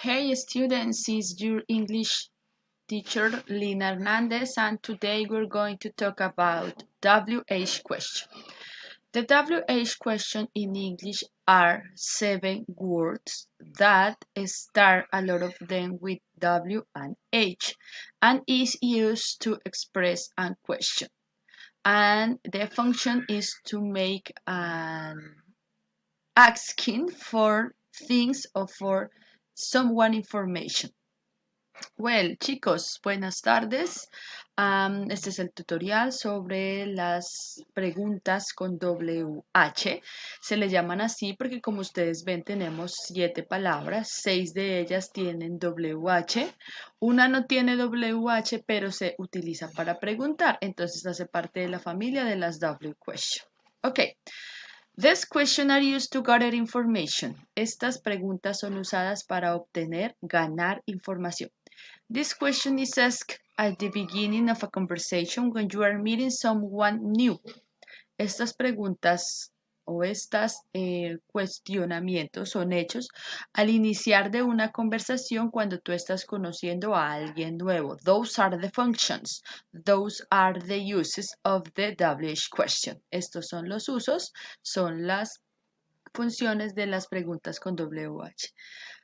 Hey students, it's your English teacher Lina Hernandez, and today we're going to talk about WH question. The WH question in English are 7 words that start a lot of them with W and H and is used to express a question. And the function is to make an asking for things or for someone information. Well, chicos, buenas tardes. Este es el tutorial sobre las preguntas con WH. Se le llaman así porque, como ustedes ven, tenemos 7 palabras, 6 de ellas tienen WH. Una no tiene WH, pero se utiliza para preguntar, entonces hace parte de la familia de las W question. Ok. These questions are used to gather information. Estas preguntas son usadas para obtener, ganar información. This question is asked at the beginning of a conversation when you are meeting someone new. Estas preguntas o estos cuestionamientos son hechos al iniciar de una conversación cuando tú estás conociendo a alguien nuevo. Those are the functions. Those are the uses of the WH question. Estos son los usos, son las funciones de las preguntas con WH.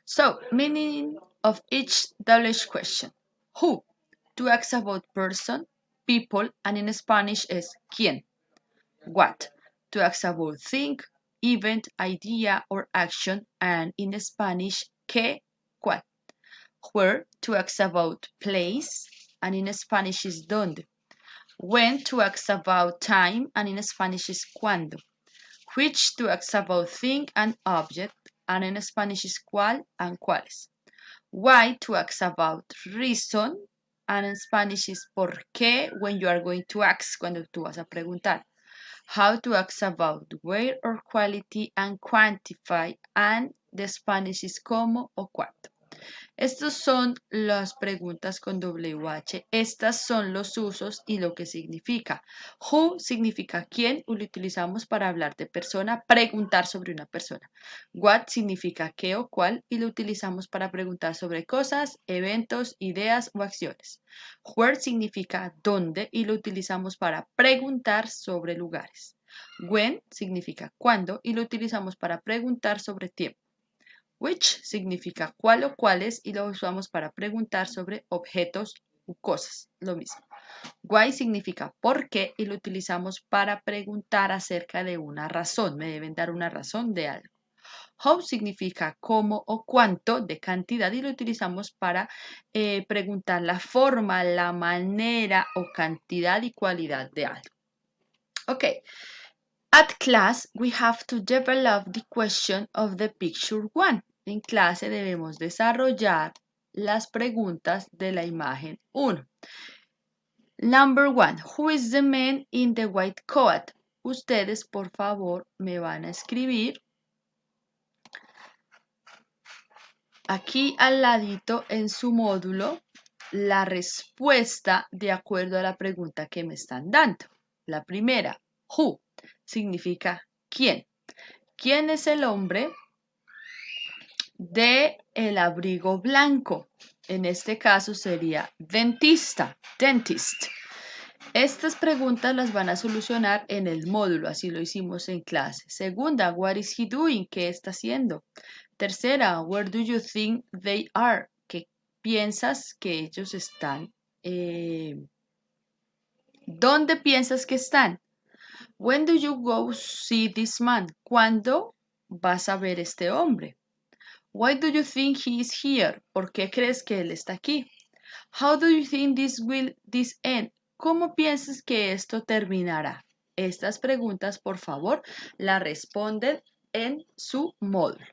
So, meaning of each WH question. Who? To ask about person, people, and in Spanish is quién. What? To ask about thing, event, idea, or action, and in Spanish, qué, cuál. Where? To ask about place, and in Spanish is dónde. When? To ask about time, and in Spanish is cuándo. Which? To ask about thing and object, and in Spanish is cuál and cuáles. Why? To ask about reason, and in Spanish is por qué when you are going to ask, cuando tú vas a preguntar. How? To ask about where or quality and quantify, and the Spanish is cómo o cuánto. Estas son las preguntas con WH. Estas son los usos y lo que significa. Who significa quién, lo utilizamos para hablar de persona, preguntar sobre una persona. What significa qué o cuál y lo utilizamos para preguntar sobre cosas, eventos, ideas o acciones. Where significa dónde y lo utilizamos para preguntar sobre lugares. When significa cuándo y lo utilizamos para preguntar sobre tiempo. Which significa cuál o cuáles y lo usamos para preguntar sobre objetos u cosas, lo mismo. Why significa por qué y lo utilizamos para preguntar acerca de una razón. Me deben dar una razón de algo. How significa cómo o cuánto de cantidad y lo utilizamos para preguntar la forma, la manera o cantidad y cualidad de algo. Ok. At class, we have to develop the question of the picture one. En clase debemos desarrollar las preguntas de la imagen 1. Number 1. Who is the man in the white coat? Ustedes, por favor, me van a escribir aquí al ladito en su módulo la respuesta de acuerdo a la pregunta que me están dando. La primera, who, significa quién. ¿Quién es el hombre de el abrigo blanco? En este caso sería dentista, dentist. Estas preguntas las van a solucionar en el módulo, así lo hicimos en clase. Segunda, what is he doing? ¿Qué está haciendo? Tercera, where do you think they are? ¿Qué piensas que ellos están? ¿Dónde piensas que están? When do you go see this man? ¿Cuándo vas a ver este hombre? Why do you think he is here? ¿Por qué crees que él está aquí? How do you think this end? ¿Cómo piensas que esto terminará? Estas preguntas, por favor, las responden en su módulo.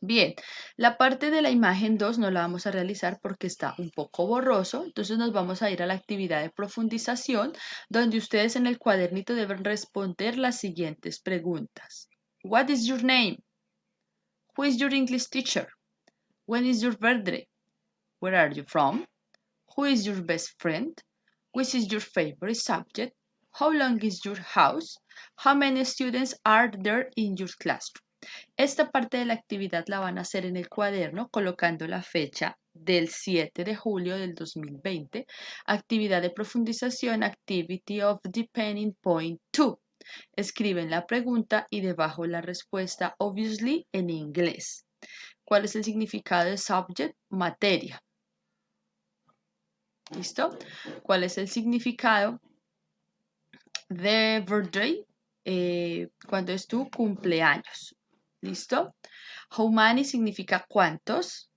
Bien, la parte de la imagen 2 no la vamos a realizar porque está un poco borroso, entonces nos vamos a ir a la actividad de profundización, donde ustedes en el cuadernito deben responder las siguientes preguntas. What is your name? Who is your English teacher? When is your birthday? Where are you from? Who is your best friend? Which is your favorite subject? How long is your house? How many students are there in your classroom? Esta parte de la actividad la van a hacer en el cuaderno colocando la fecha del 7 de julio del 2020. Actividad de profundización, Activity of Depending Point 2. Escriben la pregunta y debajo la respuesta, obviously, en inglés. ¿Cuál es el significado de subject? Materia. ¿Listo? ¿Cuál es el significado de birthday? Cuando es tu cumpleaños. ¿Listo? How many significa cuántos.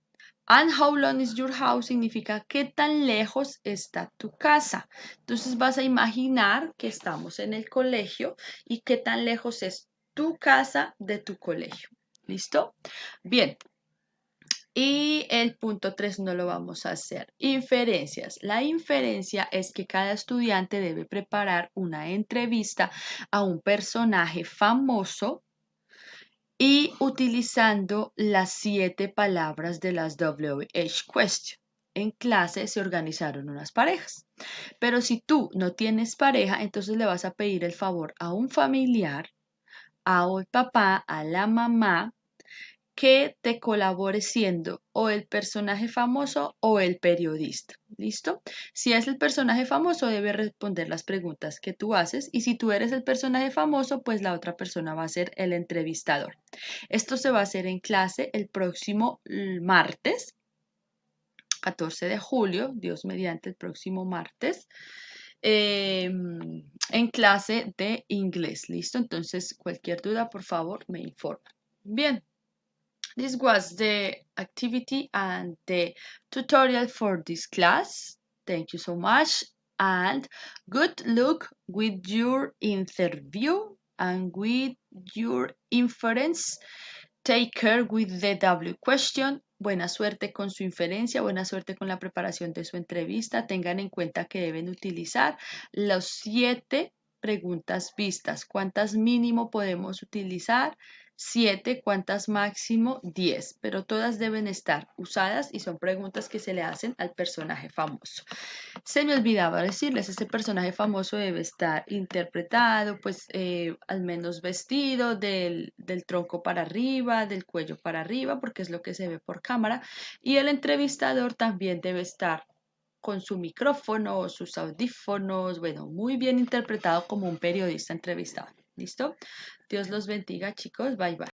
And how long is your house significa qué tan lejos está tu casa. Entonces vas a imaginar que estamos en el colegio y qué tan lejos es tu casa de tu colegio. ¿Listo? Bien. Y el punto 3 no lo vamos a hacer. Inferencias. La inferencia es que cada estudiante debe preparar una entrevista a un personaje famoso y utilizando las 7 palabras de las WH question. En clase se organizaron unas parejas, pero si tú no tienes pareja, entonces le vas a pedir el favor a un familiar, a un papá, a la mamá, que te colabore siendo o el personaje famoso o el periodista. ¿Listo? Si es el personaje famoso, debe responder las preguntas que tú haces y si tú eres el personaje famoso, pues la otra persona va a ser el entrevistador. Esto se va a hacer en clase el próximo martes, 14 de julio, Dios mediante el próximo martes, en clase de inglés. ¿Listo? Entonces, cualquier duda, por favor, me informa. Bien. This was the activity and the tutorial for this class. Thank you so much and good luck with your interview and with your inference. Take care with the W question. Buena suerte con su inferencia, buena suerte con la preparación de su entrevista. Tengan en cuenta que deben utilizar los 7 preguntas vistas. ¿Cuántas mínimo podemos utilizar? 7, ¿cuántas máximo? 10, pero todas deben estar usadas y son preguntas que se le hacen al personaje famoso. Se me olvidaba decirles, este personaje famoso debe estar interpretado, pues al menos vestido del tronco para arriba, del cuello para arriba, porque es lo que se ve por cámara, y el entrevistador también debe estar con su micrófono, sus audífonos, bueno, muy bien interpretado como un periodista entrevistado. ¿Listo? Dios los bendiga, chicos. Bye, bye.